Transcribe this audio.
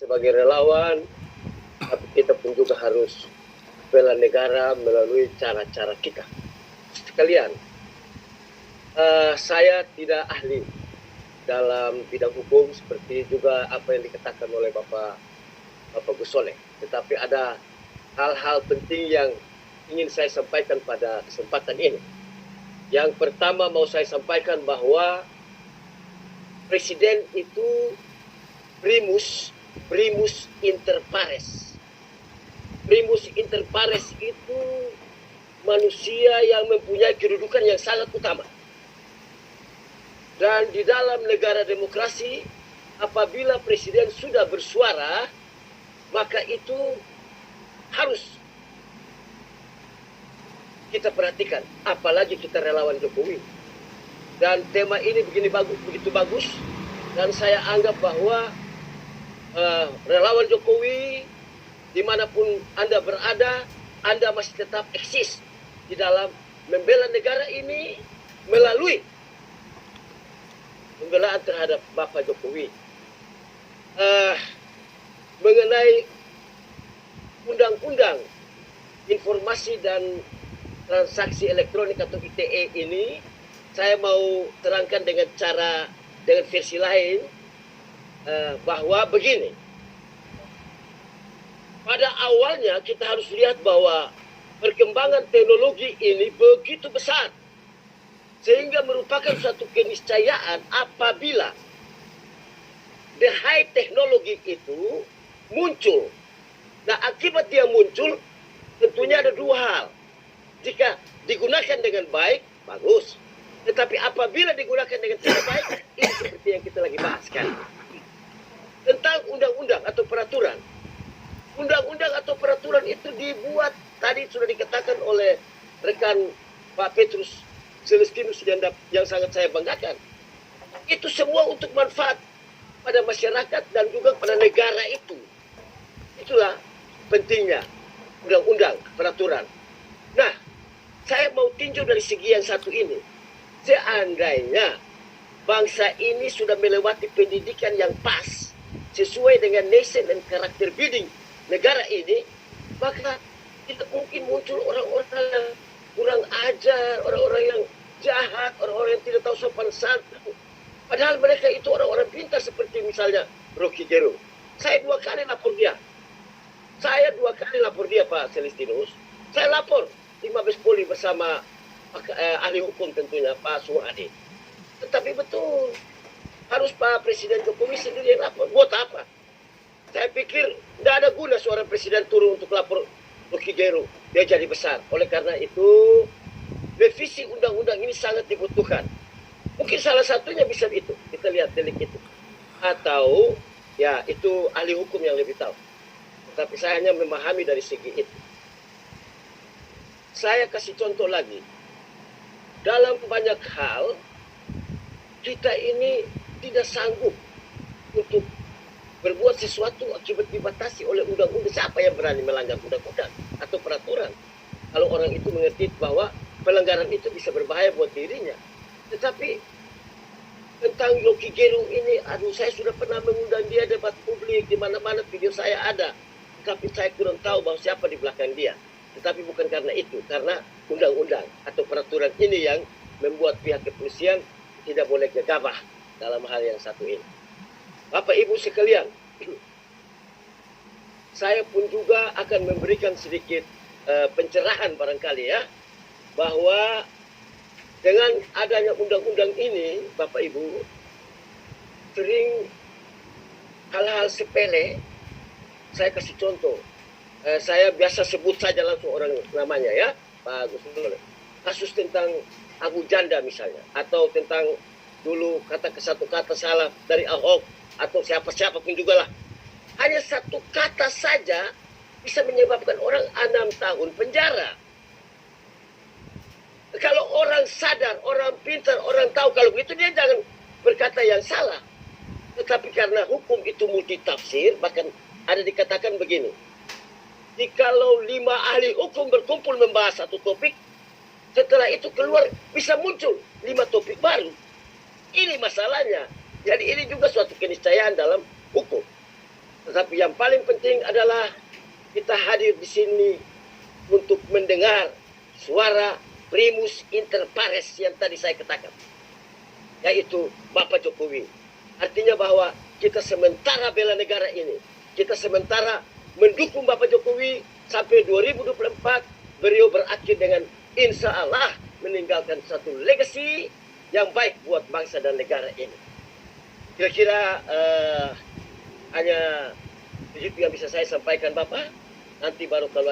sebagai relawan, tapi kita pun juga harus bela negara melalui cara-cara kita. Sekalian, saya tidak ahli dalam bidang hukum seperti juga apa yang dikatakan oleh Bapak Gus Soleh. Tetapi ada hal-hal penting yang ingin saya sampaikan pada kesempatan ini. Yang pertama mau saya sampaikan bahwa Presiden itu primus inter pares. Primus inter pares itu manusia yang mempunyai kedudukan yang sangat utama. Dan di dalam negara demokrasi, apabila presiden sudah bersuara, maka itu harus kita perhatikan, apalagi kita relawan Jokowi. Dan tema ini begitu bagus, dan saya anggap bahwa relawan Jokowi, dimanapun Anda berada, Anda masih tetap eksis di dalam membela negara ini melalui pembelaan terhadap Bapak Jokowi. Mengenai undang-undang informasi dan transaksi elektronik atau ITE ini, saya mau terangkan dengan versi lain, bahwa begini. Pada awalnya kita harus lihat bahwa perkembangan teknologi ini begitu besar, sehingga merupakan suatu keniscayaan apabila the high teknologi itu muncul. Nah, akibat dia muncul, tentunya ada dua hal. Jika digunakan dengan baik, bagus. Tetapi apabila digunakan dengan tidak baik, ini seperti yang kita lagi bahas kan. Tentang undang-undang atau peraturan. Undang-undang atau peraturan itu dibuat, tadi sudah dikatakan oleh rekan Pak Petrus Celestinus yang sangat saya banggakan. Itu semua untuk manfaat pada masyarakat dan juga pada negara itu. Itulah pentingnya undang-undang, peraturan. Nah, saya mau tinjau dari segi yang satu ini. Seandainya bangsa ini sudah melewati pendidikan yang pas, sesuai dengan nation and character building negara ini, maka tidak mungkin muncul orang-orang yang kurang ajar, orang-orang yang jahat, orang-orang yang tidak tahu sopan santun. Padahal mereka itu orang-orang pintar seperti misalnya Rocky Gerung. Saya dua kali lapor dia Pak Celestinus. Saya lapor di Mabes Polri bersama ahli hukum tentunya Pak Suhadi. Tetapi betul harus Pak Presiden Jokowi sendiri yang lapor. Buat apa? Saya pikir tidak ada guna seorang presiden turun untuk lapor Rocky Gerung. Dia jadi besar. Oleh karena itu, revisi undang-undang ini sangat dibutuhkan. Mungkin salah satunya bisa itu. Kita lihat delik itu. Atau ya itu ahli hukum yang lebih tahu. Tetapi saya hanya memahami dari segi itu. Saya kasih contoh lagi. Dalam banyak hal, kita ini tidak sanggup untuk berbuat sesuatu akibat dibatasi oleh undang-undang. Siapa yang berani melanggar undang-undang atau peraturan? Kalau orang itu mengerti bahwa pelanggaran itu bisa berbahaya buat dirinya. Tetapi tentang Rocky Gerung ini, saya sudah pernah mengundang dia debat publik, di mana-mana video saya ada. Tapi saya kurang tahu bahwa siapa di belakang dia. Tetapi bukan karena itu, karena undang-undang atau peraturan ini yang membuat pihak kepolisian tidak boleh gegabah dalam hal yang satu ini. Bapak Ibu sekalian, saya pun juga akan memberikan sedikit pencerahan barangkali ya, bahwa dengan adanya undang-undang ini, Bapak Ibu, sering hal-hal sepele. Saya kasih contoh. Saya biasa sebut saja langsung orang namanya ya, Pak Gus Soleh. Kasus tentang Abu Janda misalnya, atau tentang dulu satu kata salah dari Ahok, atau siapa-siapa pun juga lah. Hanya satu kata saja bisa menyebabkan orang 6 tahun penjara. Kalau orang sadar, orang pintar, orang tahu kalau begitu, dia jangan berkata yang salah. Tetapi karena hukum itu multitafsir, bahkan ada dikatakan begini. Jikalau 5 ahli hukum berkumpul membahas satu topik, setelah itu keluar bisa muncul 5 topik baru. Ini masalahnya. Jadi ini juga suatu keniscayaan dalam hukum. Tetapi yang paling penting adalah kita hadir di sini untuk mendengar suara primus inter pares yang tadi saya katakan, yaitu Bapak Jokowi. Artinya bahwa kita sementara bela negara ini, kita sementara mendukung Bapak Jokowi sampai 2024, beliau berakhir dengan insya Allah meninggalkan satu legacy yang baik buat bangsa dan negara ini. Kira-kira hanya begitu yang bisa saya sampaikan Bapak. Nanti baru kalau ada